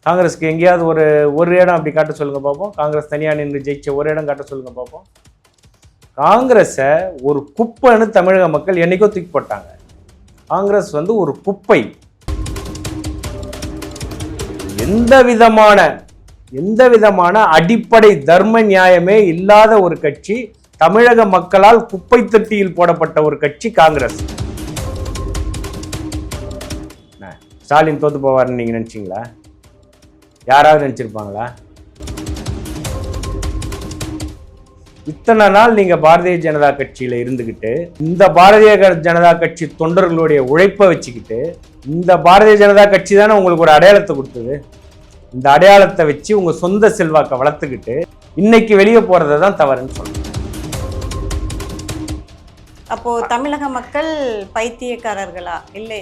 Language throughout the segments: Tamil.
காங்கிரஸ்க்கு எங்கேயாவது ஒரு இடம் அப்படி காட்ட சொல்லுங்க பார்ப்போம். காங்கிரஸ் தனியாக நின்று ஜெயிச்ச ஒரு இடம் காட்ட சொல்லுங்க பார்ப்போம். காங்கிரஸை ஒரு குப்பைன்னு தமிழக மக்கள் என்னைக்கோ தூக்கி போட்டாங்க. காங்கிரஸ் ஒரு குப்பை. எந்த விதமான அடிப்படை தர்ம நியாயமே இல்லாத ஒரு கட்சி, தமிழக மக்களால் குப்பை தொட்டியில் போடப்பட்ட ஒரு கட்சி காங்கிரஸ். ஸ்டாலின் தோத்து போவார்னு நீங்க நினைச்சீங்களா? யாராவது நினைச்சிருப்பாங்களா? இத்தனை நாள் நீங்க பாரதிய ஜனதா கட்சியில இருந்துகிட்டு, இந்த பாரதிய ஜனதா கட்சி தொண்டர்களுடைய உழைப்பை வச்சுக்கிட்டு, இந்த பாரதிய ஜனதா கட்சி தானே உங்களுக்கு ஒரு அடையாளத்தை கொடுத்தது. இந்த அடையாளத்தை வச்சு உங்க சொந்த செல்வாக்கை வளர்த்துக்கிட்டு இன்னைக்கு வெளியே போறதை தான் தவறுன்னு சொல்றேன். அப்போ தமிழக மக்கள் பைத்தியக்காரர்களா? இல்லை.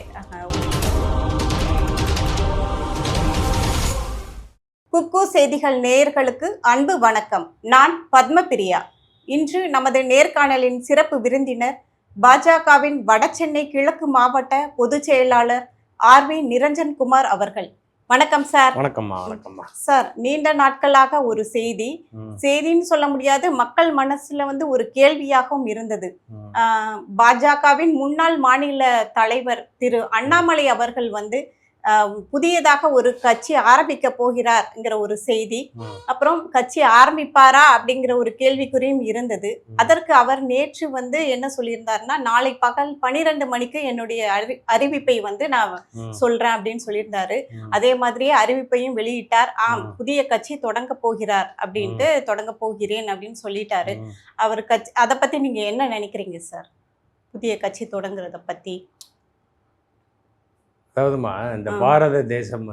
குக்கு செய்திகள் நேயர்களுக்கு அன்பு வணக்கம். நான் பத்மபிரியா. இன்று நமது நேர்காணலின் சிறப்பு விருந்தினர் பாஜகவின் வடசென்னை கிழக்கு மாவட்ட பொதுச் செயலாளர் ஆர்.வி. நிரஞ்சன் குமார் அவர்கள். வணக்கம் சார். வணக்கம்மா. சார், நீண்ட நாட்களாக ஒரு செய்தின்னு சொல்ல முடியாது, மக்கள் மனசுல ஒரு கேள்வியாகவும் இருந்தது. பாஜகவின் முன்னாள் மாநில தலைவர் திரு அண்ணாமலை அவர்கள் புதியதாக ஒரு கட்சி ஆரம்பிக்க போகிறார்ங்கிற ஒரு செய்தி, அப்புறம் கட்சி ஆரம்பிப்பாரா அப்படிங்கிற ஒரு கேள்விக்குறியும் இருந்தது. அதற்கு அவர் நேற்று என்ன சொல்லியிருந்தாருன்னா, நாளை பகல் 12 மணிக்கு என்னுடைய அறிவிப்பை நான் சொல்றேன் அப்படின்னு சொல்லியிருந்தாரு. அதே மாதிரியே அறிவிப்பையும் வெளியிட்டார். புதிய கட்சி தொடங்க போகிறார் அப்படின்ட்டு, தொடங்க போகிறேன் அப்படின்னு சொல்லிட்டாரு. அவர் கட்சி, அதை பத்தி நீங்க என்ன நினைக்கிறீங்க சார்? புதிய கட்சி தொடங்குறத பத்தி. அதாவதுமா, இந்த பாரத தேசம்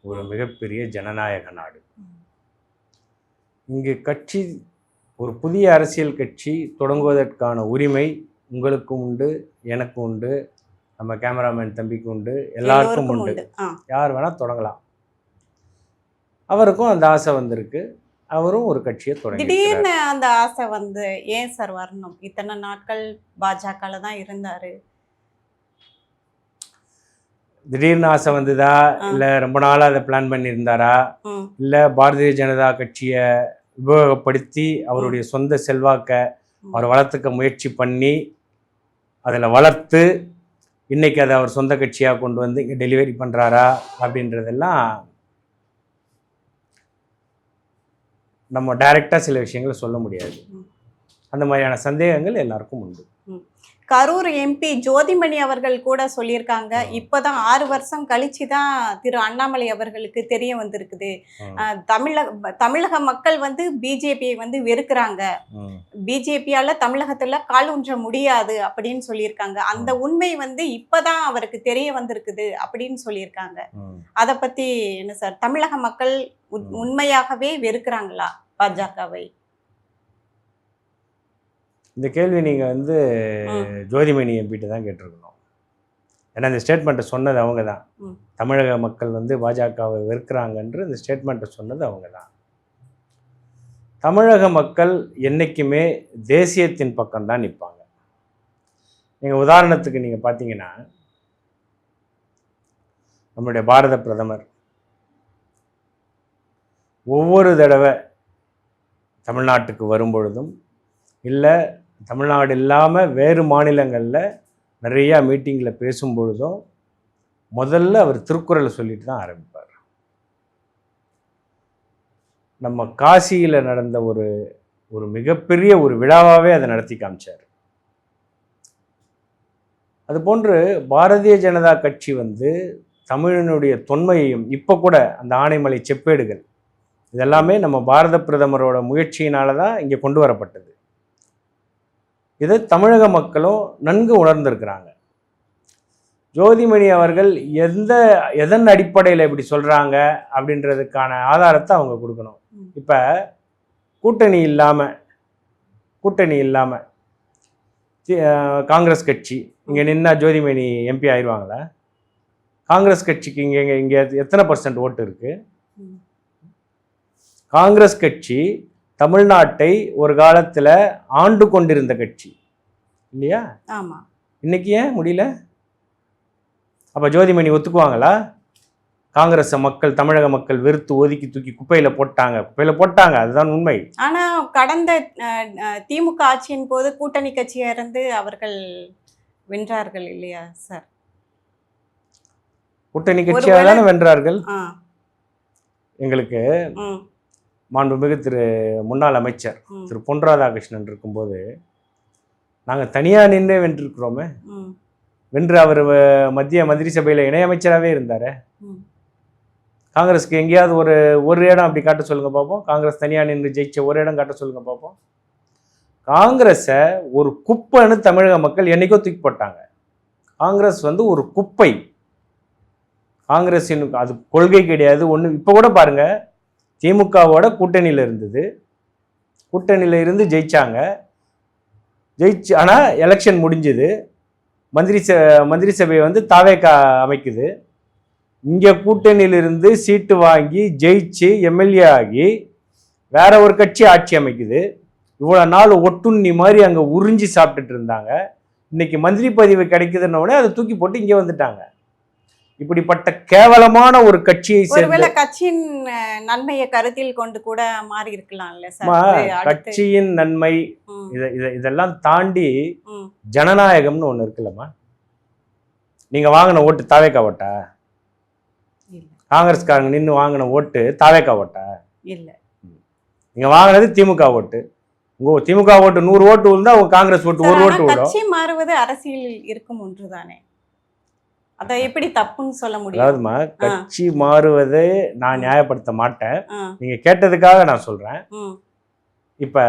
ஒரு மிகப்பெரிய ஜனநாயக நாடு. இங்கு கட்சி, ஒரு புதிய அரசியல் கட்சி தொடங்குவதற்கான உரிமை உங்களுக்கும் உண்டு, எனக்கும் உண்டு, நம்ம கேமராமேன் தம்பிக்கு உண்டு, எல்லாருக்கும் உண்டு. யார் வேணா தொடங்கலாம். அவருக்கும் அந்த ஆசை வந்திருக்கு. அவரும் ஒரு கட்சியை தொடங்கி. திடீர்னு அந்த ஆசை ஏன் சார் வரணும்? இத்தனை நாட்கள் பாஜகல தான் இருந்தாரு. திடீர்னு ஆசை வந்ததா, இல்லை ரொம்ப நாளாக அதை பிளான் பண்ணியிருந்தாரா, இல்லை பாரதிய ஜனதா கட்சியை உபயோகப்படுத்தி அவருடைய சொந்த செல்வாக்கை அவர் வளர்த்துக்க முயற்சி பண்ணி அதில் வளர்த்து இன்னைக்கு அதை அவர் சொந்த கட்சியாக கொண்டு இங்கே டெலிவரி பண்ணுறாரா அப்படின்றதெல்லாம் நம்ம டைரெக்டாக சில விஷயங்களை சொல்ல முடியாது. அந்த மாதிரியான சந்தேகங்கள் எல்லாருக்கும் உண்டு. கரூர் எம்பி ஜோதிமணி அவர்கள் கூட சொல்லியிருக்காங்க, இப்போதான் 6 வருஷம் கழிச்சு தான் திரு அண்ணாமலை அவர்களுக்கு தெரிய வந்திருக்குது. தமிழக மக்கள் பிஜேபியை வெறுக்கிறாங்க, பிஜேபியால தமிழகத்துல கால் ஊன்ற முடியாது அப்படின்னு சொல்லியிருக்காங்க. அந்த உண்மை இப்பதான் அவருக்கு தெரிய வந்திருக்குது அப்படின்னு சொல்லியிருக்காங்க. அதை பத்தி என்ன சார்? தமிழக மக்கள் உண்மையாகவே வெறுக்கிறாங்களா பாஜகவை? இந்த கேள்வி நீங்கள் ஜோதிமணி எம்பிகிட்ட தான் கேட்டிருக்கணும். ஏன்னா இந்த ஸ்டேட்மெண்ட்டை சொன்னது அவங்க தான். தமிழக மக்கள் பாஜகவை வெறுக்கிறாங்கன்ற இந்த ஸ்டேட்மெண்ட்டை சொன்னது அவங்க தான். தமிழக மக்கள் என்றைக்குமே தேசியத்தின் பக்கம்தான் நிற்பாங்க. நீங்கள் உதாரணத்துக்கு நீங்கள் பார்த்தீங்கன்னா, நம்முடைய பாரத பிரதமர் ஒவ்வொரு தடவை தமிழ்நாட்டுக்கு வரும்பொழுதும், இல்லை தமிழ்நாடு இல்லாமல் வேறு மாநிலங்களில் நிறையா மீட்டிங்கில் பேசும்பொழுதும் முதல்ல அவர் திருக்குறளை சொல்லிட்டு தான் ஆரம்பிப்பார். நம்ம காசியில் நடந்த ஒரு மிகப்பெரிய ஒரு விழாவாகவே அதை நடத்தி காமிச்சார். அதுபோன்று பாரதிய ஜனதா கட்சி தமிழனுடைய தொன்மையையும், இப்போ கூட அந்த ஆனைமலை செப்பேடுகள் இதெல்லாமே நம்ம பாரத பிரதமரோட முயற்சியினால தான் இங்கே கொண்டு வரப்பட்டது. இதை தமிழக மக்களும் நன்கு உணர்ந்திருக்கிறாங்க. ஜோதிமணி அவர்கள் எதன் அடிப்படையில் இப்படி சொல்கிறாங்க அப்படின்றதுக்கான ஆதாரத்தை அவங்க கொடுக்கணும். இப்போ கூட்டணி இல்லாமல் காங்கிரஸ் கட்சி இங்கே நின்னா ஜோதிமணி எம்பி ஆயிடுவாங்களா? காங்கிரஸ் கட்சிக்கு இங்கே எத்தனை % ஓட்டு இருக்குது? காங்கிரஸ் கட்சி தமிழ்நாட்டை ஒரு காலத்தில் ஆண்டு கொண்டிருந்த கட்சி இல்லையா? ஆமாம். இன்னைக்கு ஏன் முடியல? அப்போ ஜோதிமணி ஒத்துக்குவாங்களா? காங்கிரஸை மக்கள், தமிழக மக்கள் வெறுத்து ஒதுக்கி தூக்கி குப்பையில போட்டாங்க. அதுதான் உண்மை. ஆனா கடந்த திமுக ஆட்சியின் போது கூட்டணி கட்சியா இருந்து அவர்கள் வென்றார்கள் இல்லையா சார்? கூட்டணி கட்சியாக தானே வென்றார்கள். ஆ. எங்களுக்கு ம். மாண்புமிகு முன்னாள் அமைச்சர் ம். திரு பொன் ராதாகிருஷ்ணன் இருக்கும்போது நாங்கள் தனியாக நின்றே வென்றிருக்கிறோமே. ம். வென்று அவர் மத்திய மந்திரி சபையில் இணையமைச்சராகவே இருந்தார். ம். காங்கிரஸுக்கு எங்கேயாவது ஒரு இடம் அப்படி காட்ட சொல்லுங்க பார்ப்போம். காங்கிரஸ் தனியாக நின்று ஜெயிச்ச ஒரு இடம் காட்ட சொல்லுங்க பார்ப்போம். காங்கிரஸை ஒரு குப்பைன்னு தமிழக மக்கள் என்னைக்கோ தூக்கி போட்டாங்க. காங்கிரஸ் வந்து ஒரு குப்பை. காங்கிரஸின் அது கொள்கை கிடையாது ஒன்று. இப்போ கூட பாருங்க, திமுகவோட கூட்டணியில் இருந்தது, கூட்டணியில் இருந்து ஜெயிச்சாங்க. ஆனால் எலெக்ஷன் முடிஞ்சது. மந்திரி சபை வந்து தாவேகா அமைக்குது. இங்கே கூட்டணியிலிருந்து சீட்டு வாங்கி ஜெயிச்சு எம்எல்ஏ ஆகி வேற ஒரு கட்சி ஆட்சி அமைக்குது. இவ்வளோ நாள் ஒட்டுண்ணி மாதிரி அங்கே உறிஞ்சி சாப்பிட்டுட்டு இருந்தாங்க. இன்னைக்கு மந்திரி பதவி கிடைக்குதுன்ன உடனே அதை தூக்கி போட்டு இங்கே வந்துட்டாங்க. இப்படிப்பட்ட கேவலமான ஒரு கட்சியை ஒருவேளை கட்சியின் நன்மையை கருத்தில் கொண்டு கூட மாறி இருக்கலாம்ல சார். கட்சியின் நன்மை இதெல்லாம் தாண்டி ஜனநாயகம்னு ஒண்ணு இருக்குல்லம்மா. நீங்க வாங்கின ஓட்டு தாவேக்கா ஓட்டா? காங்கிரஸ்காரங்க நின்று வாங்கின ஓட்டு தாவேக்கா ஓட்டா? இல்ல. நீங்க வாங்கினது திமுக ஓட்டு. உங்க திமுக ஓட்டு 100 ஓட்டு விழுந்தா உங்க காங்கிரஸ் ஓட்டு 1 ஓட்டு விழும். கட்சி மாறுவது அரசியலில் இருக்கும் ஒன்றுதானே, அதை எப்படி தப்புன்னு சொல்ல முடியும்? அதாவதுமா, கட்சி மாறுவதை நான் நியாயப்படுத்த மாட்டேன். நீங்க கேட்டதுக்காக நான் சொல்றேன். இப்ப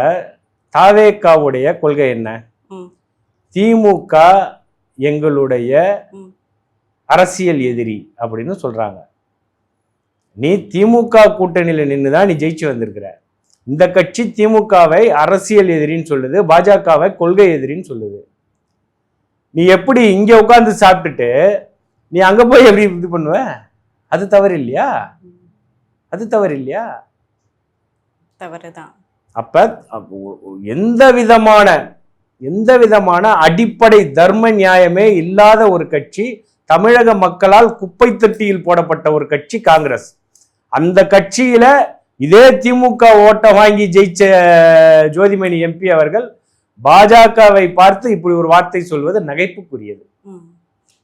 தாவேக்காவுடைய கொள்கை என்ன? திமுக எங்களுடைய அரசியல் எதிரி அப்படின்னு சொல்றாங்க. நீ திமுக கூட்டணியில நின்றுதான் நீ ஜெயிச்சு வந்திருக்கிற. இந்த கட்சி திமுகவை அரசியல் எதிரின்னு சொல்லுது, பாஜகவை கொள்கை எதிரின்னு சொல்லுது. நீ எப்படி இங்க உட்கார்ந்து சாப்பிட்டுட்டு நீ அங்க போய் எப்படி இது பண்ணுவ? அது தவறு இல்லையா? அது தவறு இல்லையா? தவறுதான். அப்ப எந்த விதமான அடிப்படை தர்ம நியாயமே இல்லாத ஒரு கட்சி, தமிழக மக்களால் குப்பை தொட்டியில் போடப்பட்ட ஒரு கட்சி காங்கிரஸ். அந்த கட்சியில இதே திமுக ஓட்டை வாங்கி ஜெயிச்ச ஜோதிமணி எம்பி அவர்கள் பாஜகவை பார்த்து இப்படி ஒரு வார்த்தை சொல்வது நகைப்புக்குரியது.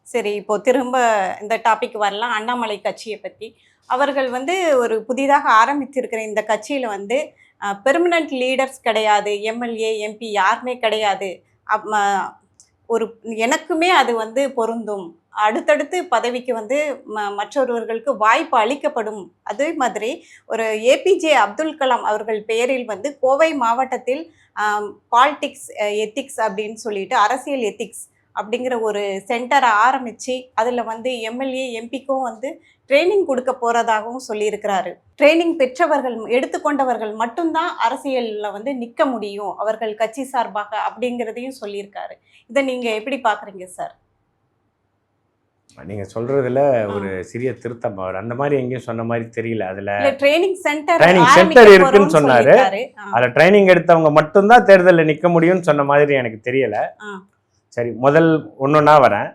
சரி, இப்போ திரும்ப இந்த டாபிக் வரலாம். அண்ணாமலை கட்சியை பற்றி அவர்கள் வந்து ஒரு புதிதாக ஆரம்பித்திருக்கிற இந்த கட்சியில் வந்து பெர்மனன்ட் லீடர்ஸ் கிடையாது, எம்எல்ஏ எம்பி யாருமே கிடையாது. ஒரு எனக்குமே அது வந்து பொருந்தும், அடுத்தடுத்து பதவிக்கு வந்து மற்றொருவர்களுக்கு வாய்ப்பு அளிக்கப்படும். அதே மாதிரி ஒரு ஏபிஜே அப்துல் கலாம் அவர்கள் பெயரில் வந்து கோவை மாவட்டத்தில் பாலிடிக்ஸ் எத்திக்ஸ் அப்படின்னு சொல்லிட்டு அரசியல் எத்திக்ஸ் அப்படிங்கிற ஒரு சென்டரை ஆரம்பித்து அதில் வந்து எம்எல்ஏ எம்பிக்கும் வந்து ட்ரைனிங் கொடுக்க போகிறதாகவும் சொல்லியிருக்கிறாரு. ட்ரைனிங் பெற்றவர்கள் எடுத்துக்கொண்டவர்கள் மட்டும்தான் அரசியலில் வந்து நிற்க முடியும் அவர்கள் கட்சி சார்பாக அப்படிங்கிறதையும் சொல்லியிருக்காரு. இதை நீங்கள் எப்படி பார்க்குறீங்க சார்? நீங்க சொல்றதுல ஒரு சிறிய திருத்தம், அவர் அந்த மாதிரி எங்கேயும் சொன்ன மாதிரி தெரியல. அதுல ட்ரைனிங் சென்டர் இருக்குன்னு சொன்னாரு. அதுல ட்ரைனிங் எடுத்தவங்க மட்டும்தான் தேர்தலில் நிக்க முடியும்னு சொன்ன மாதிரி எனக்கு தெரியல. சரி, முதல் ஒன்னொன்னா வரேன்.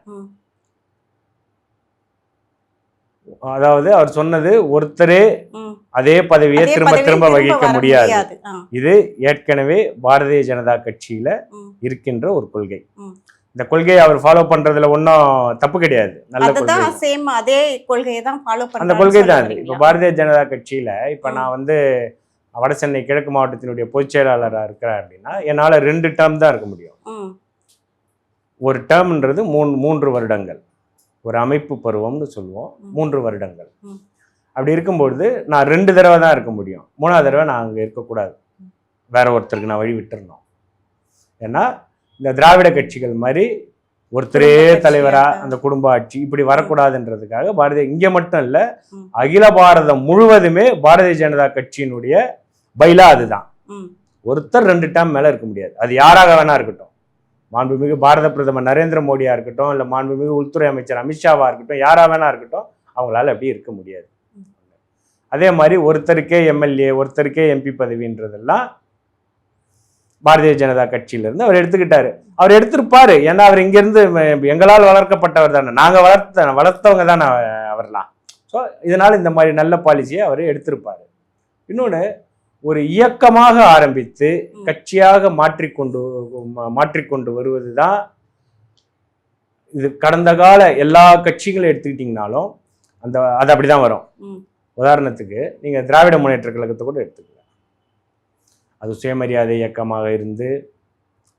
அதாவது அவர் சொன்னது ஒருத்தரே அதே பதவியை திரும்ப திரும்ப வகிக்க முடியாது. இது ஏற்கனவே பாரதிய ஜனதா கட்சியில இருக்கின்ற ஒரு கொள்கை. இந்த கொள்கையை அவர் ஃபாலோ பண்றதுல ஒன்றும் தப்பு கிடையாது. நல்ல கொள்கை, அந்த கொள்கை தான். இப்ப பாரதிய ஜனதா கட்சியில இப்ப நான் வந்து வட சென்னை கிழக்கு மாவட்டத்தினுடைய பொதுச் செயலாளராக இருக்கிறேன் அப்படின்னா என்னால 2 டேர்ம் தான் இருக்க முடியும். ஒரு டேர்ம்ன்றது 3 வருடங்கள், ஒரு அமைப்பு பருவம்னு சொல்லுவோம், 3 வருடங்கள். அப்படி இருக்கும்பொழுது நான் 2 தடவை தான் இருக்க முடியும். 3ஆவது தடவை நான் அங்கே இருக்கக்கூடாது, வேற ஒருத்தருக்கு நான் வழி விட்டுறணும். ஏன்னா இந்த திராவிட கட்சிகள் மாதிரி ஒருத்தரே தலைவரா அந்த குடும்ப ஆட்சி இப்படி வரக்கூடாதுன்றதுக்காக இங்க மட்டும் இல்ல, அகில பாரதம் முழுவதுமே பாரதிய ஜனதா கட்சியினுடைய பைலா அதுதான். ஒருத்தர் 2 டேர்ம் மேல இருக்க முடியாது. அது யாராக வேணா இருக்கட்டும், மாண்புமிகு பாரத பிரதமர் நரேந்திர மோடியா இருக்கட்டும், இல்ல மாண்புமிகு உள்துறை அமைச்சர் அமித்ஷாவா இருக்கட்டும், யாரா வேணா இருக்கட்டும், அவங்களால அப்படி இருக்க முடியாது. அதே மாதிரி ஒருத்தருக்கே எம்எல்ஏ, ஒருத்தருக்கே எம்பி பதவின்றதெல்லாம் பாரதிய ஜனதா கட்சியிலிருந்து அவர் எடுத்துக்கிட்டாரு. அவர் எடுத்திருப்பாரு, ஏன்னா அவர் இங்கிருந்து எங்களால் வளர்க்கப்பட்டவர் தானே, நாங்க வளர்த்தவங்க தானே அவர்லாம். ஸோ ஸோ இதனால் இந்த மாதிரி நல்ல பாலிசியை அவர் எடுத்திருப்பார். இன்னொன்று, ஒரு இயக்கமாக ஆரம்பித்து கட்சியாக மாற்றிக்கொண்டு வருவது தான் இது. கடந்த கால எல்லா கட்சிகளும் எடுத்துக்கிட்டிங்கனாலும் அது அப்படி தான் வரும். உதாரணத்துக்கு நீங்கள் திராவிட முன்னேற்ற கழகத்தை கூட எடுத்துக்கலாம். அது சுயமரியாதை இயக்கமாக இருந்து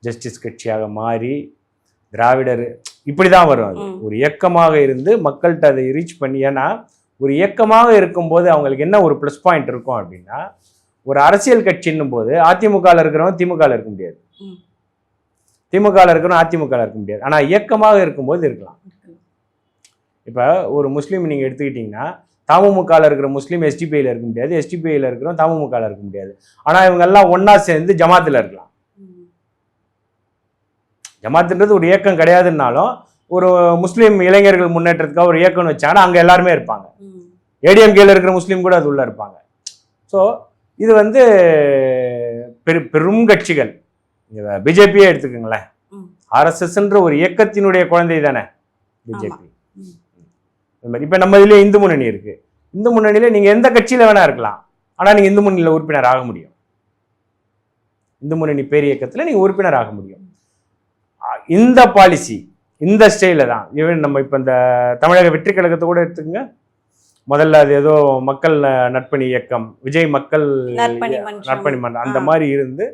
ஜஸ்டிஸ் கட்சியாக மாறி திராவிடர் இப்படி தான் வரும். அது ஒரு இயக்கமாக இருந்து மக்கள்கிட்ட அதை ரீச் பண்ணி, ஏன்னா ஒரு இயக்கமாக இருக்கும்போது அவங்களுக்கு என்ன ஒரு ப்ளஸ் பாயிண்ட் இருக்கும் அப்படின்னா, ஒரு அரசியல் கட்சின்னும் போது அதிமுகவில் இருக்கிறவங்க திமுகவில் இருக்க முடியாது, திமுகவில் இருக்கிறவங்க அதிமுகவில் இருக்க முடியாது. ஆனால் இயக்கமாக இருக்கும்போது இருக்கலாம். இப்போ ஒரு முஸ்லீம் நீங்கள் எடுத்துக்கிட்டிங்கன்னா, தமுமுகவில் இருக்கிற முஸ்லீம் எஸ்டிபிஐயில் இருக்க முடியாது, எஸ்டிபிஐயில் இருக்கிறவங்க தமுமுகவில் இருக்க முடியாது. ஆனால் இவங்கெல்லாம் ஒன்றா சேர்ந்து ஜமாத்தில் இருக்கலாம். ஜமாத்துன்றது ஒரு இயக்கம் கிடையாதுன்னாலும் ஒரு முஸ்லீம் இளைஞர்கள் முன்னேற்றத்துக்காக ஒரு இயக்கம்னு வச்சாங்கன்னா அங்கே எல்லாருமே இருப்பாங்க. ஏடிஎம்கேல இருக்கிற முஸ்லீம் கூட அது உள்ள இருப்பாங்க. ஸோ இது வந்து பெரும் கட்சிகள், பிஜேபியே எடுத்துக்கோங்களேன், ஆர்எஸ்எஸ்ன்ற ஒரு இயக்கத்தினுடைய குழந்தை தானே பிஜேபி. இந்த மாதிரி இப்போ நம்ம இதுலேயே இந்து முன்னணி இருக்கு. இந்து முன்னணியில் நீங்கள் எந்த கட்சியில் வேணா இருக்கலாம், ஆனால் நீங்கள் இந்து முன்னணியில் உறுப்பினர் ஆக முடியும். இந்து முன்னணி பேர் இயக்கத்தில் நீங்கள் உறுப்பினர் ஆக முடியும். இந்த பாலிசி இந்த ஸ்டைலில் தான் ஈவன் நம்ம இப்போ இந்த தமிழக வெற்றி கழகத்தை கூட எடுத்துக்கோங்க. முதல்ல அது ஏதோ மக்கள் நற்பணி இயக்கம், விஜய் மக்கள் நற்பணி மன்றம் அந்த மாதிரி இருந்து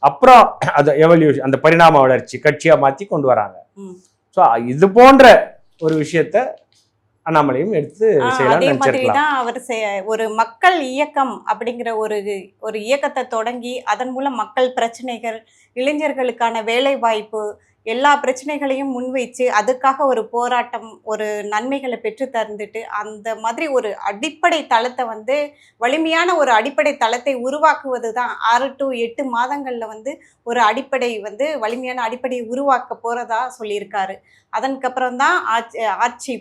அப்புறம் அது எவல்யூஷன், அந்த பரிணாம வளர்ச்சி கட்சியாக மாற்றி கொண்டு வராங்க. ஸோ இது போன்ற ஒரு விஷயத்த அண்ணாமலையும் எடுத்து செய்யலாம் நினைச்சிருக்கலாம். அவர் ஒரு மக்கள் இயக்கம் அப்படிங்கிற ஒரு இயக்கத்தை தொடங்கி அதன் மூலம் மக்கள் பிரச்சனைகள், இளைஞர்களுக்கான வேலை வாய்ப்பு, எல்லா பிரச்சனைகளையும் முன்வைச்சு அதுக்காக ஒரு போராட்டம், ஒரு நன்மைகளை பெற்று தந்துட்டு அந்த மாதிரி ஒரு அடிப்படை தளத்தை வந்து வலிமையான ஒரு அடிப்படை தளத்தை உருவாக்குவது தான் 6 to 8 மாதங்களில் வந்து ஒரு அடிப்படை வந்து வலிமையான அடிப்படையை உருவாக்க போகிறதா சொல்லியிருக்காரு. அதற்கப்புறம் தான் ஆட்சி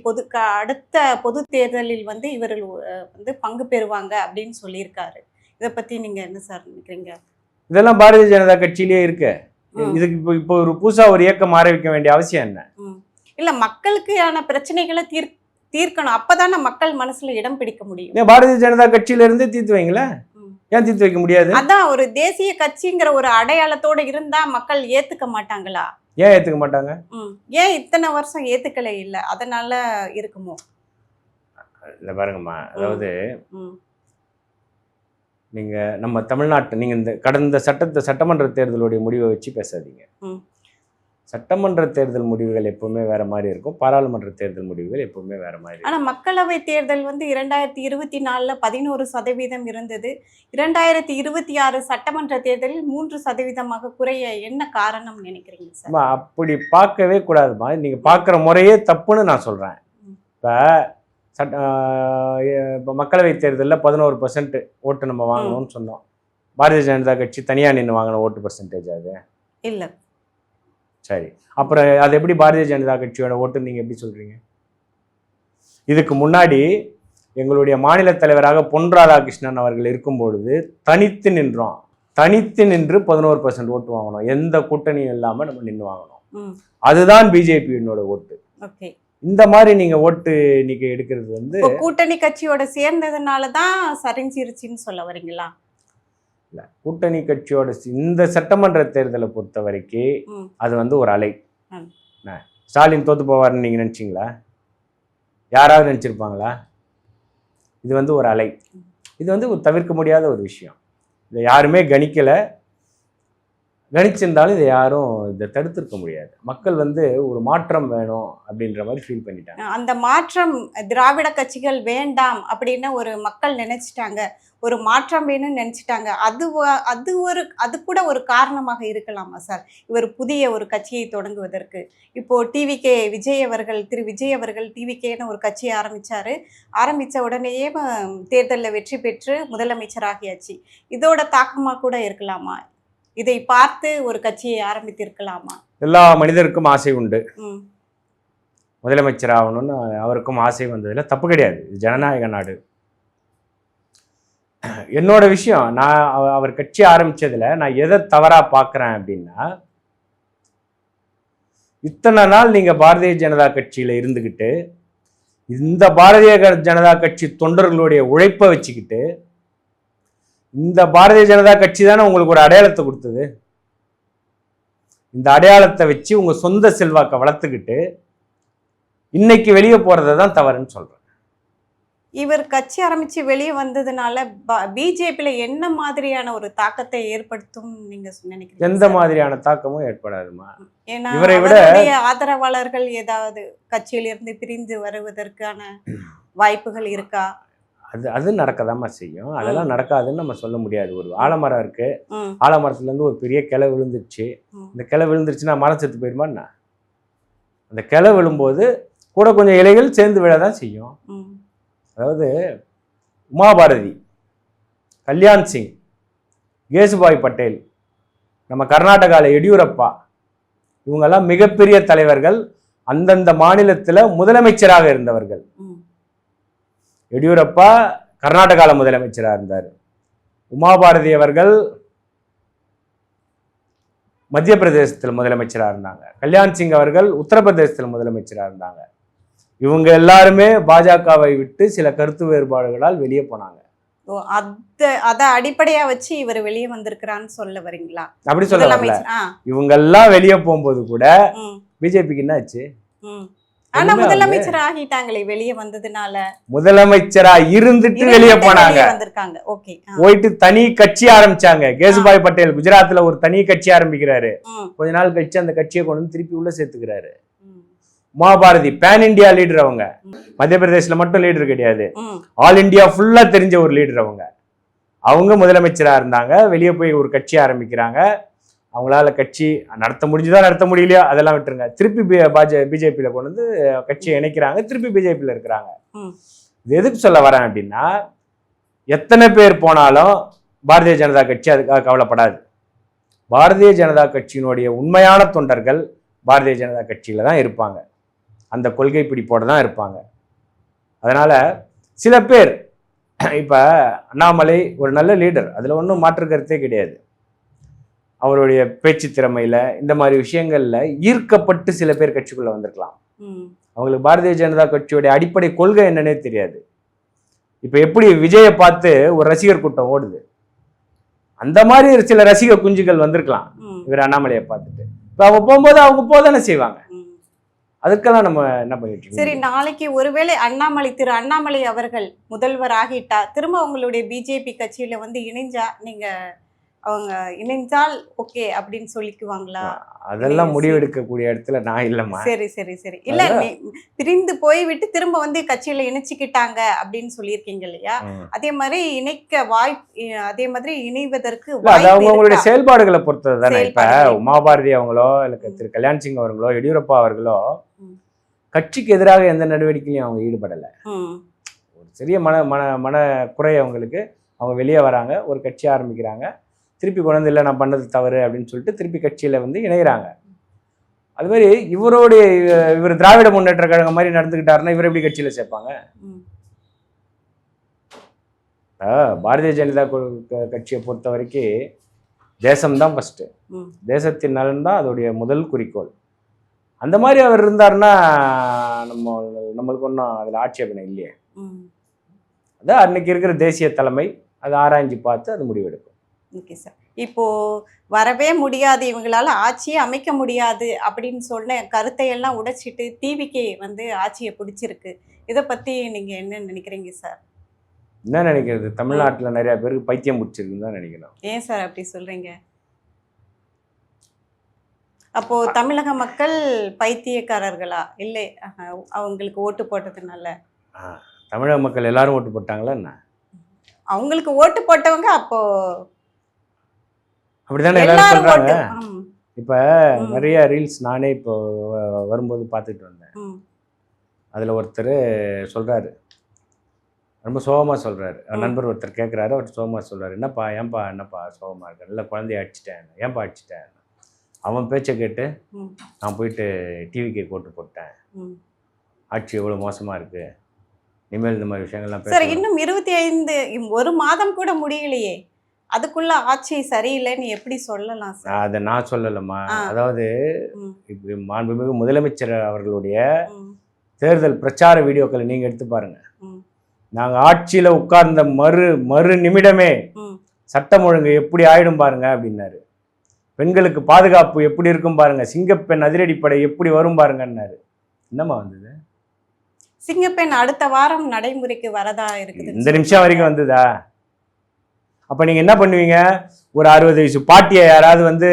அடுத்த பொது தேர்தலில் வந்து இவர்கள் வந்து பங்கு பெறுவாங்க அப்படின்னு சொல்லியிருக்காரு. இதை பற்றி நீங்கள் என்ன சார் நினைக்கிறீங்க? இதெல்லாம் பாரதிய ஜனதா கட்சியிலேயே இருக்கு. இதுக்கு இப்போ ஒரு புதுசா ஒரு இயக்கம் ஆரம்பிக்க வேண்டிய அவசியம் என்ன? இல்ல, மக்களுக்கான பிரச்சனைகளை தீர்க்கணும். அப்பதானே மக்கள் மனசுல இடம் பிடிக்க முடியும். பாரதிய ஜனதா கட்சியில இருந்து தீர்த்து வைங்களேன். ஏன் தீர்த்து வைக்க முடியாது? அதான் ஒரு தேசிய கட்சிங்கிற ஒரு அடையாளத்தோட இருந்தா மக்கள் ஏத்துக்க மாட்டாங்களா? ஏன் ஏத்துக்க மாட்டாங்க? ஏன் இத்தனை வருஷம் ஏத்துக்கல? இல்ல அதனால இருக்குமோ? இல்ல பாருங்கம்மா, அதாவது நீங்கள் நம்ம தமிழ்நாட்டு நீங்கள் இந்த கடந்த சட்டமன்ற தேர்தலுடைய முடிவை வச்சு பேசாதீங்க. சட்டமன்ற தேர்தல் முடிவுகள் எப்பவுமே வேற மாதிரி இருக்கும், பாராளுமன்ற தேர்தல் முடிவுகள் எப்பவுமே வேற மாதிரி. ஆனால் மக்களவை தேர்தல் வந்து 2024 11% இருந்தது. 2026 சட்டமன்ற தேர்தலில் 3% குறைய என்ன காரணம் நினைக்கிறீங்க சார்? அப்படி பார்க்கவே கூடாதுமா. நீங்கள் பார்க்குற முறையே தப்புன்னு நான் சொல்கிறேன். இப்போ மக்களவை தேர்தலில் 11% ஓட்டு நம்ம வாங்கணும்னு சொன்னோம். பாரதிய ஜனதா கட்சி தனியாக நின்று வாங்கின ஓட்டு பர்சன்டேஜ் அது இல்லை. சரி, அப்புறம் அது எப்படி பாரதிய ஜனதா கட்சியோட ஓட்டுன்னு நீங்கள் எப்படி சொல்கிறீங்க? இதுக்கு முன்னாடி எங்களுடைய மாநில தலைவராக பொன் ராதாகிருஷ்ணன் அவர்கள் இருக்கும் பொழுது தனித்து நின்று 11% ஓட்டு வாங்கணும். எந்த கூட்டணியும் இல்லாமல் நம்ம நின்று வாங்கணும். அதுதான் பிஜேபியினோட ஓட்டு. ஓகே, இந்த மாதிரி நீங்க ஓட்டு நீங்க எடுக்கிறது வந்து கூட்டணி கட்சியோட சேர்ந்ததுனால தான் சரிஞ்சிருச்சுன்னு சொல்ல வரீங்களா? இல்ல, கூட்டணி கட்சியோட இந்த சட்டமன்ற தேர்தலை பொறுத்த வரைக்கும் அது வந்து ஒரு அலை. ஸ்டாலின் தோத்து போவார்னு நீங்க நினைச்சீங்களா? யாராவது நினைச்சிருப்பாங்களா? இது வந்து ஒரு அலை. இது வந்து ஒரு தவிர்க்க முடியாத ஒரு விஷயம். இதை யாருமே கணிச்சிருந்தாலும் இதை யாரும் இதை தடுத்திருக்க முடியாது. மக்கள் வந்து ஒரு மாற்றம் வேணும் அப்படின்ற மாதிரி ஃபீல் பண்ணிட்டாங்க. அந்த மாற்றம் திராவிட கட்சிகள் வேண்டாம் அப்படின்னு ஒரு மக்கள் நினைச்சிட்டாங்க, ஒரு மாற்றம் வேணும்னு நினைச்சிட்டாங்க. அது கூட ஒரு காரணமாக இருக்கலாமா சார் இவர் புதிய ஒரு கட்சியை தொடங்குவதற்கு? இப்போ திரு விஜய் அவர்கள் டிவிகேன்னு ஒரு கட்சியை ஆரம்பித்த உடனேயே தேர்தலில் வெற்றி பெற்று முதலமைச்சராகியாச்சு. இதோட தாக்கமாக கூட இருக்கலாமா? இதை பார்த்து ஒரு கட்சியை ஆரம்பித்திருக்கலாமா? எல்லா மனிதருக்கும் ஆசை உண்டு. முதலமைச்சர் ஆகணும்னு அவருக்கும் ஆசை வந்ததுல தப்பு கிடையாது. இது ஜனநாயக நாடு. என்னோட விஷயம், நான் அவர் கட்சி ஆரம்பிச்சதுல நான் எதை தவறா பார்க்குறேன் அப்படின்னா, இத்தனை நாள் நீங்க பாரதிய ஜனதா கட்சியில இருந்துக்கிட்டு இந்த பாரதிய ஜனதா கட்சி தொண்டர்களுடைய உழைப்பை வச்சுக்கிட்டு, இந்த பாரதிய ஜனதா கட்சி தானே உங்களுக்கு ஒரு அடையாளத்தை கொடுத்தது. இந்த அடையாளத்தை வச்சு உங்க சொந்த செல்வாக்கை வளர்த்துக்கிட்டு இன்னைக்கு வெளியே போறதை தான் தவறுன்னு சொல்றேன். இவர் கட்சி ஆரம்பிச்சு வெளியே வந்ததுனால பிஜேபியில என்ன மாதிரியான ஒரு தாக்கத்தை ஏற்படுத்தும் நீங்க நினைக்கிறீங்க? எந்த மாதிரியான தாக்கமும் ஏற்படாதுமா. ஏன்னா இவரை விட ஆதரவாளர்கள் ஏதாவது கட்சியிலிருந்து பிரிந்து வருவதற்கான வாய்ப்புகள் இருக்கா? அது நடக்கதாமா செய்யும். அதெல்லாம் நடக்காதுன்னு நம்ம சொல்ல முடியாது. ஒரு ஆலமரம் இருக்கு, ஆலமரத்துல இருந்து ஒரு பெரிய கிளை விழுந்துருச்சு. இந்த கிளை விழுந்துருச்சுன்னா மரம் செத்து போயிருமா என்ன? அந்த கிளை விழும்போது கூட கொஞ்சம் இலைகள் சேர்ந்து விழதான் செய்யும். அதாவது உமாபாரதி, கல்யாண் சிங், கேசுபாய் பட்டேல், நம்ம கர்நாடகாவில் எடியூரப்பா, இவங்கெல்லாம் மிகப்பெரிய தலைவர்கள், அந்தந்த மாநிலத்தில் முதலமைச்சராக இருந்தவர்கள். எடியூரப்பா கர்நாடகாவில் முதலமைச்சராக இருந்தார். உமாபாரதி அவர்கள் மத்திய பிரதேசத்தில் முதலமைச்சராக இருந்தாங்க. கல்யாண் சிங் அவர்கள் உத்தரப்பிரதேசத்தில் முதலமைச்சராக இருந்தாங்க. இவங்க எல்லாருமே பாஜகவை விட்டு சில கருத்து வேறுபாடுகளால் வெளியே போனாங்க. அத அடிப்படையா வச்சு இவர் வெளியே வந்திருக்கிறான்னு சொல்ல வரீங்களா? அப்படி சொல்ல, இவங்க எல்லாம் வெளியே போகும்போது கூட பிஜேபிக்கு என்ன ஆச்சு? ஆனா முதலமைச்சர் ஆகிட்டாங்களே வெளியே வந்ததுனால. முதலமைச்சரா இருந்துட்டு வெளியே போனாங்க, போயிட்டு தனி கட்சி ஆரம்பிச்சாங்க. கேசுபாய் பட்டேல் குஜராத்ல ஒரு தனி கட்சி ஆரம்பிக்கிறாரு. கொஞ்ச நாள் கழிச்சு அந்த கட்சியை கொண்டு வந்து திருப்பி உள்ள சேர்த்துக்கிறாரு. Umabharathi pan India leader. அவங்க மத்திய பிரதேசல மட்டும் லீடர் கிடையாது, ஆல் இண்டியா ஃபுல்லா தெரிஞ்ச ஒரு லீடர். அவங்க முதலமைச்சரா இருந்தாங்க. வெளியே போய் ஒரு கட்சி ஆரம்பிக்கிறாங்க. அவங்களால கட்சி நடத்த முடிஞ்சுதான், நடத்த முடியலையோ அதெல்லாம் விட்டுருங்க. திருப்பி பிஜேபியில கொண்டு வந்து கட்சியை இணைக்கிறாங்க, திருப்பி பிஜேபியில இருக்கிறாங்க. இது எதுக்கு சொல்ல வரேன் அப்படின்னா, எத்தனை பேர் போனாலும் பாரதிய ஜனதா கட்சி அதுக்காக கவலைப்படாது. பாரதிய ஜனதா கட்சியினுடைய உண்மையான தொண்டர்கள் பாரதிய ஜனதா கட்சியில தான் இருப்பாங்க, அந்த கொள்கை பிடிப்போட தான் இருப்பாங்க. அதனால சில பேர், இப்ப அண்ணாமலை ஒரு நல்ல லீடர், அதுல ஒன்றும் மாற்று கருத்தே கிடையாது. அவருடைய பேச்சு திறமையில இந்த மாதிரி விஷயங்கள்ல ஈர்க்கப்பட்டு சில பேர் கட்சிக்குள்ள வந்திருக்கலாம். அவங்களுக்கு பாரதிய ஜனதா கட்சியுடைய அடிப்படை கொள்கை என்னன்னே தெரியாது. இப்ப எப்படி விஜயை பார்த்து ஒரு ரசிகர் கூட்டம் ஓடுது, அந்த மாதிரி சில ரசிகர் குஞ்சுகள் வந்திருக்கலாம் இவர் அண்ணாமலையை பார்த்துட்டு. இப்ப அவங்க போகும்போது அவங்க போதானே செய்வாங்க. அதுக்கெல்லாம் நம்ம என்ன பண்ணிட்டு. சரி, நாளைக்கு ஒருவேளை திரு அண்ணாமலை அவர்கள் முதல்வர் ஆகிட்டா, திரும்ப உங்களுடைய பிஜேபி கட்சியில வந்து இணைஞ்சா, நீங்க அவங்க இணைஞ்சால் ஓகே அப்படின்னு சொல்லிக்குவாங்களா? அதெல்லாம் முடிவெடுக்கக்கூடிய இடத்துல நான் இல்லம்மா. சரி சரி சரி. இல்ல, பிரிந்து போய்விட்டு திரும்ப வந்து கட்சியில இணைச்சுக்கிட்டாங்க அப்படின்னு சொல்லியிருக்கீங்க இல்லையா? அதே மாதிரி அதே மாதிரி இணைவதற்கு அவங்களுடைய செயல்பாடுகளை பொறுத்தது தானே. இப்ப உமாபாரதி அவங்களோ இல்ல திரு கல்யாண் சிங் அவர்களோ எடியூரப்பா அவர்களோ கட்சிக்கு எதிராக எந்த நடவடிக்கையிலையும் அவங்க ஈடுபடல. ஒரு சிறிய மன குறை அவங்களுக்கு, அவங்க வெளியே வராங்க, ஒரு கட்சி ஆரம்பிக்கிறாங்க, திருப்பி கொண்டு இல்லை நான் பண்ணது தவறு அப்படின்னு சொல்லிட்டு திருப்பி கட்சியில வந்து இணைகிறாங்க. அது மாதிரி இவர் திராவிட முன்னேற்ற கழகம் மாதிரி நடந்துக்கிட்டாருன்னா இவர் எப்படி கட்சியில சேர்ப்பாங்க? பாரதிய ஜனதா கட்சியை பொறுத்த வரைக்கும் தேசம்தான் ஃபர்ஸ்ட், தேசத்தின் நலன் தான் அதோடைய முதல் குறிக்கோள். அந்த மாதிரி அவர் இருந்தாருன்னா நம்மளுக்கு ஒன்றும் அதில் ஆட்சேபனை இல்லையே. அதான் அன்னைக்கு இருக்கிற தேசிய தலைமை அதை ஆராய்ஞ்சு பார்த்து அது முடிவெடுக்கும். ஓகே சார், இப்போ வரவே முடியாது, இவங்களால ஆட்சியே அமைக்க முடியாது அப்படின்னு சொன்ன கருத்தை எல்லாம் உடைச்சிட்டு டிவிக்கு வந்து ஆட்சியை பிடிச்சிருக்கு. இதை பத்தி நீங்க என்ன நினைக்கிறீங்க சார்? என்ன நினைக்கிறது, தமிழ்நாட்டில் நிறைய பேருக்கு பைத்தியம் பிடிச்சிருக்குன்னு தான் நினைக்கிறோம். ஏன் சார் அப்படி சொல்றீங்க? அப்போ தமிழக மக்கள் பைத்தியக்காரர்களா? இல்லை, அவங்களுக்கு ஓட்டு போட்டதுனால? தமிழக மக்கள் எல்லாரும் ஓட்டு போட்டாங்களா என்ன? அவங்களுக்கு ஓட்டு போட்டவங்க அப்போ அப்படித்தானே எல்லாரும் சொல்றாங்க. இப்ப நிறைய ரீல்ஸ் நானே இப்போ வரும்போது பார்த்துட்டு வந்தேன். அதுல ஒருத்தர் சொல்றாரு, ரொம்ப சோகமா சொல்றாரு. நண்பர் ஒருத்தர் கேட்கிறாரு, அவர் சோகமா சொல்றாரு, என்னப்பா என்னப்பா சோகமா இருக்க? இல்லை குழந்தைய அடிச்சிட்டேன். ஏன்பா அடிச்சிட்டேன்? அவன் பேச்சை கேட்டு நான் போயிட்டு டிவிக்கு ஓட்டு போட்டேன், ஆட்சி எவ்வளவு மோசமா இருக்கு, இனிமேல் இந்த மாதிரி விஷயங்கள்லாம் சார். இன்னும் 25 ஒரு மாதம் கூட முடியலையே, அதுக்குள்ள ஆட்சி சரியில்லைன்னு எப்படி சொல்லலாம் சார்? அதை நான் சொல்லலம்மா. அதாவது இப்படி மாண்புமிகு முதலமைச்சர் அவர்களுடைய தேர்தல் பிரச்சார வீடியோக்களை நீங்க எடுத்து பாருங்க. ம். நாங்க ஆட்சியில உட்கார்ந்த மறு நிமிடமே ம். சட்டம் ஒழுங்கு எப்படி ஆயிடும் பாருங்க அப்படின்னாரு. பெண்களுக்கு பாதுகாப்பு எப்படி இருக்கும் பாருங்க, சிங்கப்பெண் அதிரடிப்படை எப்படி வரும் பாருங்கன்னாரு. என்னம்மா வந்தது? சிங்கப்பெண் அடுத்த வாரம் நடைமுறைக்கு வரதா இருக்குது. இந்த நிமிஷம் வரைக்கும் வந்ததா? அப்ப நீங்க என்ன பண்ணுவீங்க? ஒரு 60 வயசு பாட்டியை யாராவது வந்து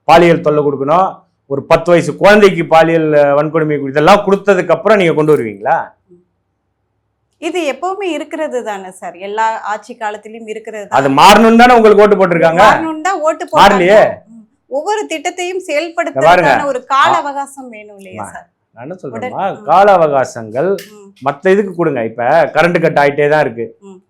பாலியல் தொல்லை கொடுக்கணும், ஒரு 10 வயசு குழந்தைக்கு பாலியல் வன்கொடுமை இதெல்லாம் கொடுத்ததுக்கு அப்புறம் நீங்க கொண்டு வருவீங்களா? இது எப்பவுமே இருக்கிறது தானே சார், எல்லா ஆட்சி காலத்திலயும் இருக்கிறது. அது மாறணும் தானே உங்களுக்கு ஓட்டு போட்டிருக்காங்க. தான் ஓட்டு மாறலையே. ஒவ்வொரு திட்டத்தையும் செயல்படுத்துறதுக்கான ஒரு கால அவகாசம் வேணும் இல்லையா சார்? நான் என்ன சொல்றேன்னா, கால அவகாசங்கள் மற்ற இதுக்கு கொடுங்க. இப்ப கரண்ட் கட் ஆயிட்டே தான் இருக்கு.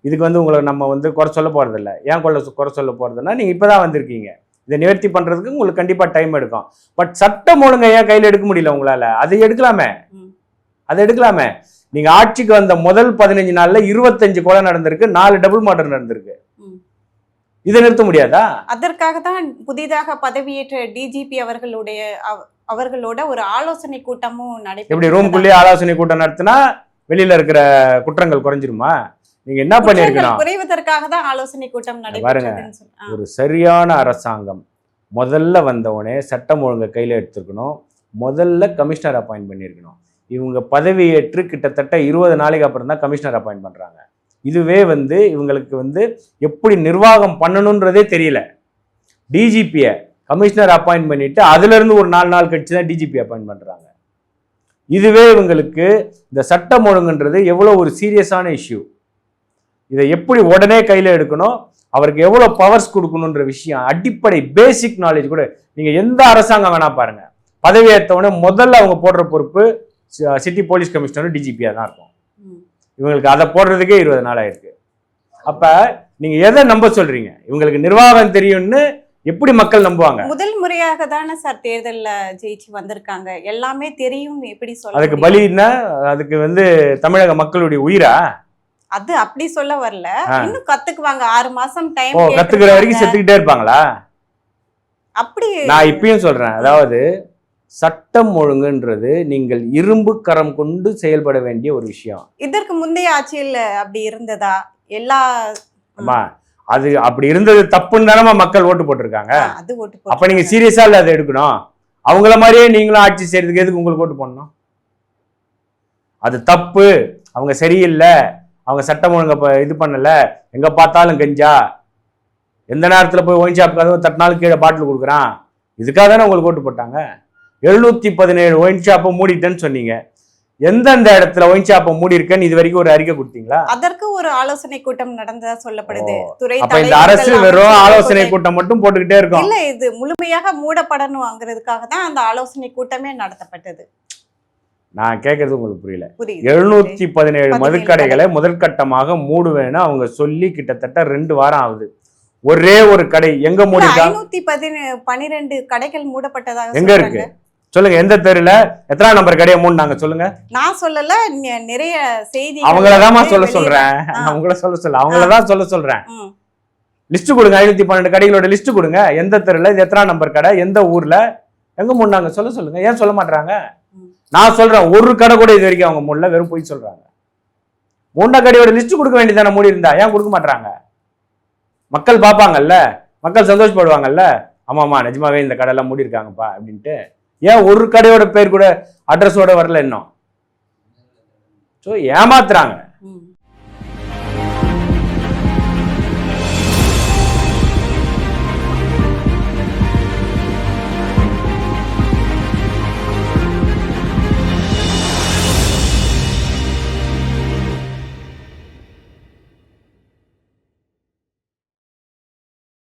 இதுக்கு வந்து உங்களை நம்ம வந்து குறை சொல்ல போறது இல்லை. ஏன் குறை சொல்ல போறதுன்னா, நீங்க இப்பதான் வந்திருக்கீங்க. இதை நிவர்த்தி பண்றதுக்கு உங்களுக்கு கண்டிப்பா டைம் எடுக்கும். பட் சட்டம் ஒழுங்கை ஏன் கையில எடுக்க முடியல உங்களால? அதை எடுக்கலாமே. நீங்க ஆட்சிக்கு வந்த முதல் 15 நாள்ல 25 கொலை நடந்திருக்கு, 4 டபுள் மர்டர் நடந்திருக்கு. இதை நிறுத்த முடியாதா? அதற்காக தான் புதிதாக பதவியேற்ற டிஜிபி அவர்களோட ஒரு ஆலோசனை கூட்டமும் நடைபெற்றது. எப்படி ரூம்குள்ளேயே ஆலோசனை கூட்டம் நடத்தினா வெளியில இருக்கிற குற்றங்கள் குறைஞ்சிருமா? நீங்க என்ன பண்ணிருக்கணும்? குறைவதற்காக தான் ஆலோசனை கூட்டம் நடைபெற்றது. ஒரு சரியான அரசாங்கம் முதல்ல வந்தவனே சட்டம் ஒழுங்கை கையில எடுத்துருக்கணும். முதல்ல கமிஷனர் அப்பாயிண்ட் பண்ணியிருக்கணும். இவங்க பதவியேற்று கிட்டத்தட்ட 20 நாளைக்கு அப்புறம் தான் கமிஷனர் அப்பாயிண்ட் பண்றாங்க. இதுவே வந்து இவங்களுக்கு வந்து எப்படி நிர்வாகம் பண்ணணுன்றதே தெரியல. டிஜிபியை கமிஷனர் அப்பாயிண்ட் பண்ணிட்டு அதுல இருந்து ஒரு 4 நாள் கழிச்சு தான் டிஜிபி அப்பாயிண்ட் பண்றாங்க. இதுவே இவங்களுக்கு இந்த சட்டம் ஒழுங்குன்றது எவ்வளவு ஒரு சீரியஸான இஷ்யூ. இதை எப்படி உடனே கையில எடுக்கணும், அவருக்கு எவ்வளவு பவர்ஸ் கொடுக்கணுன்ற விஷயம், அடிப்படை பேசிக் நாலேஜ் கூட நீங்க எந்த அரசாங்கம் வேணா பாருங்க, பதவியேற்றவொடனே முதல்ல அவங்க போடுற பொறுப்பு சிட்டி போலீஸ் கமிஷனர் டிஜிபியா தான் இருக்கும். இவங்களுக்கு அதை போடுறதுக்கே 20 நாள் ஆயிருக்கு. அப்ப நீங்க எதை நம்ப சொல்றீங்க? இவங்களுக்கு நிர்வாகம் தெரியும்னு எப்படி மக்கள் நம்புவாங்க? முதல் முறையாக தானே சார் தேர்தல்ல ஜெயிச்சு வந்திருக்காங்க, எல்லாமே தெரியும் எப்படி சொல்ல? அதுக்கு பலின்னா அதுக்கு வந்து தமிழக மக்களுடைய உயிரா? அது அப்படி சொல்ல வரல, இன்னும் கத்துக்குவாங்க. 6 மாசம் டைம். கத்துக்கிற வரைக்கும் செத்துக்கிட்டே இருப்பாங்களா? அப்படி நான் இப்பயும் சொல்றேன், அதாவது சட்டம் ஒழுங்குன்றது நீங்கள் இரும்பு கரம் கொண்டு செயல்பட வேண்டிய ஒரு விஷயம். இதற்கு முந்தைய ஆட்சியில் அப்படி இருந்ததா? அது அப்படி இருந்தது தப்புன்னு தானே மக்கள் ஓட்டு போட்டிருக்காங்க. அப்ப நீங்க சீரியஸா இல்ல அதை எடுக்கணும். அவங்கள மாதிரியே நீங்களும் ஆட்சி செய்யறதுக்கு எதுக்கு உங்களுக்கு ஓட்டு போடணும்? அது தப்பு, அவங்க சரியில்லை, அவங்க சட்டம் ஒழுங்க இது பண்ணல, எங்க பார்த்தாலும் கஞ்சா, எந்த நேரத்துல போய் ஒயின் ஷாப் கதவை தட்டினாலும் கீழே பாட்டில் கொடுக்குறான், இதுக்காக தானே உங்களுக்கு ஓட்டு போட்டாங்க. 717 ஒயின் ஷாப்பை மூடிட்டேன்னு சொன்னீங்க. எந்தெந்த இடத்துல ஒயின் ஷாப்பை மூடி இருக்கேன்னு இது வரைக்கும் ஒரு அறிக்கை கொடுத்தீங்களா? அதற்கு ஒரு ஆலோசனை கூட்டம் நடந்ததா சொல்லப்படுது. அப்ப இந்த அரசு வெறும் ஆலோசனை கூட்டம் மட்டும் போட்டுக்கிட்டே இருக்கும். இல்ல, இது முழுமையாக மூடப்படணும்ங்கிறதுக்காக தான் அந்த ஆலோசனை கூட்டமே நடத்தப்பட்டது. நான் கேட்கறது உங்களுக்கு புரியல. 717 மதுக்கடைகளை முதற்கட்டமாக மூடுவேன்னு அவங்க சொல்லி கிட்டத்தட்ட 2 வாரம் ஆகுது. ஒரே ஒரு கடை எங்க மூடிருக்காங்க? 512 கடைகள் மூடப்பட்டதாக எங்க இருக்கு சொல்லுங்க? எந்த தெருல எத்தனை நம்பர் கடையை மூடுனாங்க சொல்லுங்க? நான் சொல்லல, நிறைய செய்தி அவங்களதான் சொல்ல சொல்றேன். அவங்களதான் சொல்ல சொல்றேன். லிஸ்ட் கொடுங்க, 512 கடைகளோட லிஸ்ட் கொடுங்க. எந்த தெருல, இது எத்தனை நம்பர் கடை, எந்த ஊர்ல, எங்க மூடினாங்க சொல்லுங்க. ஏன் சொல்ல மாட்டாங்க? நான் சொல்றேன், ஒரு கடை கூட இது வரைக்கும் அவங்க மூடல, வெறும் போய் சொல்றாங்க. மூணு கடையோட லிஸ்ட் கொடுக்க வேண்டியதானே, மூடி இருந்தா ஏன் கொடுக்க மாட்டாங்க? மக்கள் பார்ப்பாங்கல்ல, மக்கள் சந்தோஷப்படுவாங்கல்ல, ஆமாமா நிஜமாவே இந்த கடையெல்லாம் மூடி இருக்காங்கப்பா அப்படின்ட்டு. ஏன் ஒரு கடையோட பேர் கூட அட்ரஸோட வரல இன்னும்? ஸோ ஏமாத்துறாங்க.